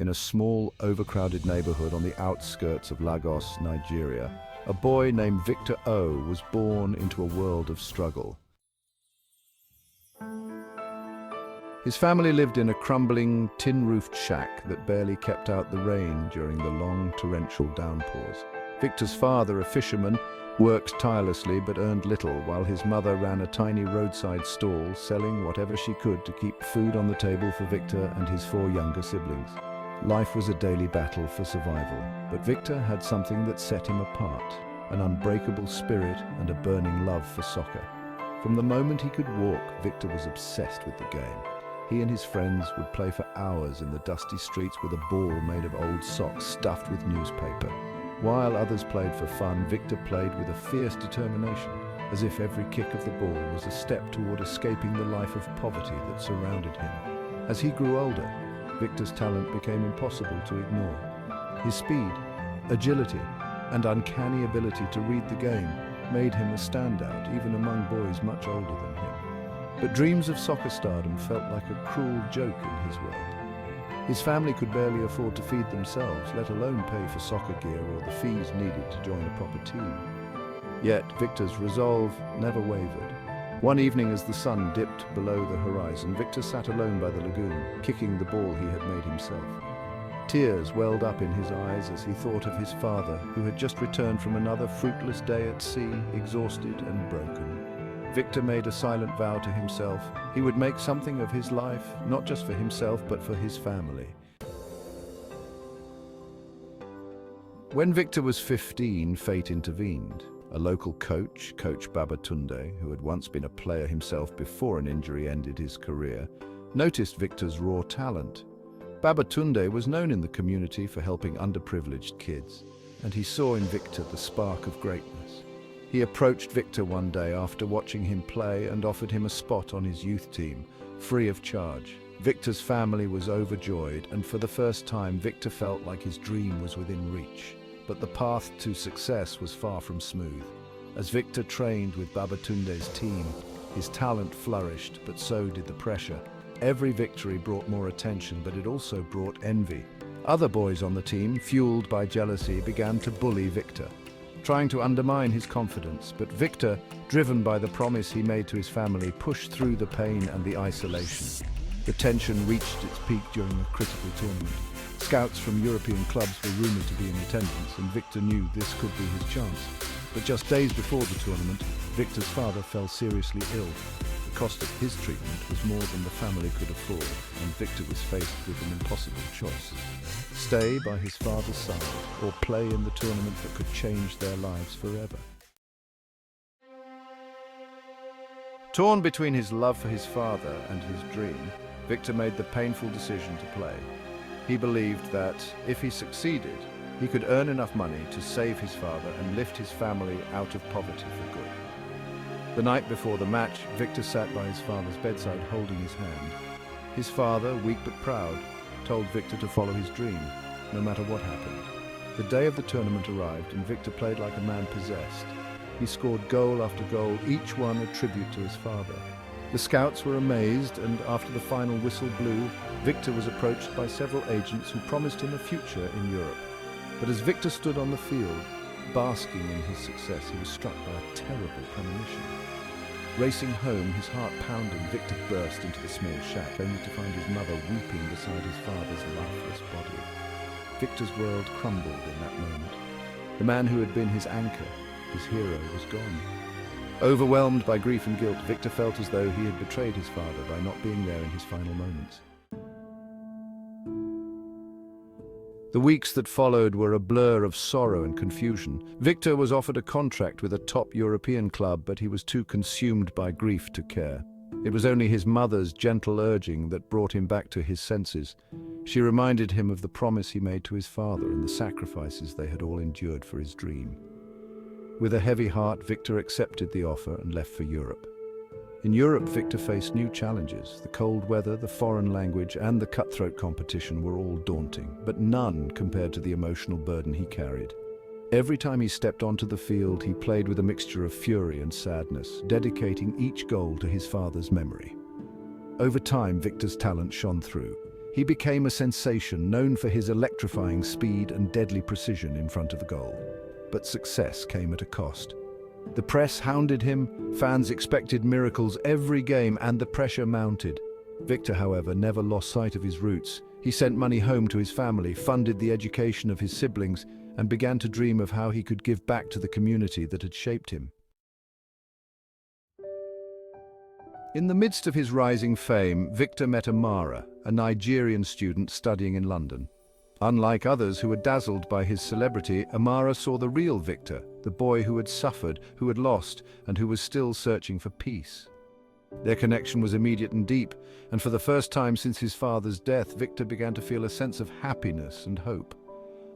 In a small, overcrowded neighborhood on the outskirts of Lagos, Nigeria, a boy named Victor O was born into a world of struggle. His family lived in a crumbling, tin-roofed shack that barely kept out the rain during the long, torrential downpours. Victor's father, a fisherman, worked tirelessly but earned little, while his mother ran a tiny roadside stall, selling whatever she could to keep food on the table for Victor and his 4 younger siblings. Life was a daily battle for survival, but Victor had something that set him apart, an unbreakable spirit and a burning love for soccer. From the moment he could walk, Victor was obsessed with the game. He and his friends would play for hours in the dusty streets with a ball made of old socks stuffed with newspaper. While others played for fun, Victor played with a fierce determination, as if every kick of the ball was a step toward escaping the life of poverty that surrounded him. As he grew older, Victor's talent became impossible to ignore. His speed, agility, and uncanny ability to read the game made him a standout even among boys much older than him. But dreams of soccer stardom felt like a cruel joke in his world. His family could barely afford to feed themselves, let alone pay for soccer gear or the fees needed to join a proper team. Yet Victor's resolve never wavered. One evening, as the sun dipped below the horizon, Victor sat alone by the lagoon, kicking the ball he had made himself. Tears welled up in his eyes as he thought of his father, who had just returned from another fruitless day at sea, exhausted and broken. Victor made a silent vow to himself. He would make something of his life, not just for himself, but for his family. When Victor was 15, fate intervened. A local coach, Coach Babatunde, who had once been a player himself before an injury ended his career, noticed Victor's raw talent. Babatunde was known in the community for helping underprivileged kids, and he saw in Victor the spark of greatness. He approached Victor one day after watching him play and offered him a spot on his youth team, free of charge. Victor's family was overjoyed, and for the first time, Victor felt like his dream was within reach. But the path to success was far from smooth. As Victor trained with Babatunde's team, his talent flourished, but so did the pressure. Every victory brought more attention, but it also brought envy. Other boys on the team, fueled by jealousy, began to bully Victor, trying to undermine his confidence. But Victor, driven by the promise he made to his family, pushed through the pain and the isolation. The tension reached its peak during a critical tournament. Scouts from European clubs were rumored to be in attendance, and Victor knew this could be his chance. But just days before the tournament, Victor's father fell seriously ill. The cost of his treatment was more than the family could afford, and Victor was faced with an impossible choice: stay by his father's side or play in the tournament that could change their lives forever. Torn between his love for his father and his dream, Victor made the painful decision to play. He believed that, if he succeeded, he could earn enough money to save his father and lift his family out of poverty for good. The night before the match, Victor sat by his father's bedside holding his hand. His father, weak but proud, told Victor to follow his dream, no matter what happened. The day of the tournament arrived, and Victor played like a man possessed. He scored goal after goal, each one a tribute to his father. The scouts were amazed, and after the final whistle blew, Victor was approached by several agents who promised him a future in Europe. But as Victor stood on the field, basking in his success, he was struck by a terrible premonition. Racing home, his heart pounding, Victor burst into the small shack, only to find his mother weeping beside his father's lifeless body. Victor's world crumbled in that moment. The man who had been his anchor, his hero, was gone. Overwhelmed by grief and guilt, Victor felt as though he had betrayed his father by not being there in his final moments. The weeks that followed were a blur of sorrow and confusion. Victor was offered a contract with a top European club, but he was too consumed by grief to care. It was only his mother's gentle urging that brought him back to his senses. She reminded him of the promise he made to his father and the sacrifices they had all endured for his dream. With a heavy heart, Victor accepted the offer and left for Europe. In Europe, Victor faced new challenges. The cold weather, the foreign language, and the cutthroat competition were all daunting, but none compared to the emotional burden he carried. Every time he stepped onto the field, he played with a mixture of fury and sadness, dedicating each goal to his father's memory. Over time, Victor's talent shone through. He became a sensation, known for his electrifying speed and deadly precision in front of the goal. But success came at a cost. The press hounded him, fans expected miracles every game, and the pressure mounted. Victor, however, never lost sight of his roots. He sent money home to his family, funded the education of his siblings, and began to dream of how he could give back to the community that had shaped him. In the midst of his rising fame, Victor met Amara, a Nigerian student studying in London. Unlike others who were dazzled by his celebrity, Amara saw the real Victor, the boy who had suffered, who had lost, and who was still searching for peace. Their connection was immediate and deep, and for the first time since his father's death, Victor began to feel a sense of happiness and hope.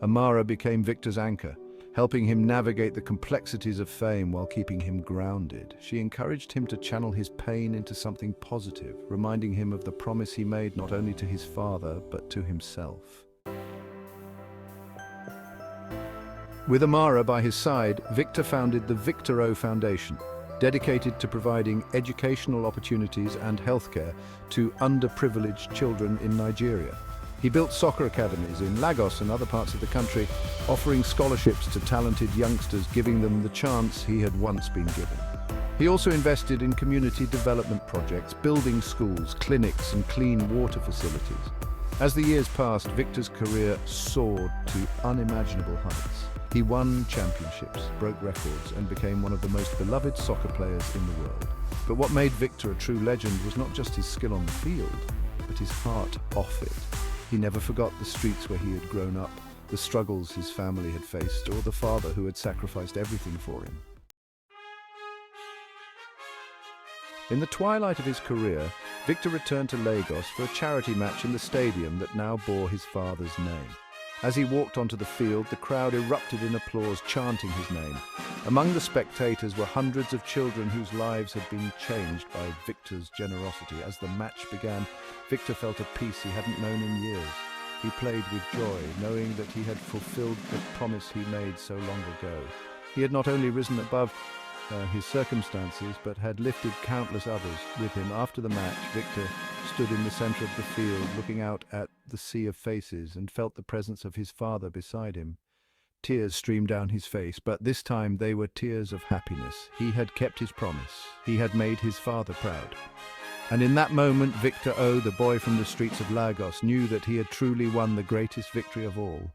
Amara became Victor's anchor, helping him navigate the complexities of fame while keeping him grounded. She encouraged him to channel his pain into something positive, reminding him of the promise he made not only to his father, but to himself. With Amara by his side, Victor founded the Victor O Foundation, dedicated to providing educational opportunities and healthcare to underprivileged children in Nigeria. He built soccer academies in Lagos and other parts of the country, offering scholarships to talented youngsters, giving them the chance he had once been given. He also invested in community development projects, building schools, clinics, and clean water facilities. As the years passed, Victor's career soared to unimaginable heights. He won championships, broke records, and became one of the most beloved soccer players in the world. But what made Victor a true legend was not just his skill on the field, but his heart off it. He never forgot the streets where he had grown up, the struggles his family had faced, or the father who had sacrificed everything for him. In the twilight of his career, Victor returned to Lagos for a charity match in the stadium that now bore his father's name. As he walked onto the field, the crowd erupted in applause, chanting his name. Among the spectators were hundreds of children whose lives had been changed by Victor's generosity. As the match began, Victor felt a peace he hadn't known in years. He played with joy, knowing that he had fulfilled the promise he made so long ago. He had not only risen above his circumstances, but had lifted countless others with him. After the match, Victor stood in the center of the field, looking out at the sea of faces, and felt the presence of his father beside him. Tears streamed down his face, but this time they were tears of happiness. He had kept his promise. He had made his father proud. And in that moment, Victor O, the boy from the streets of Lagos, knew that he had truly won the greatest victory of all.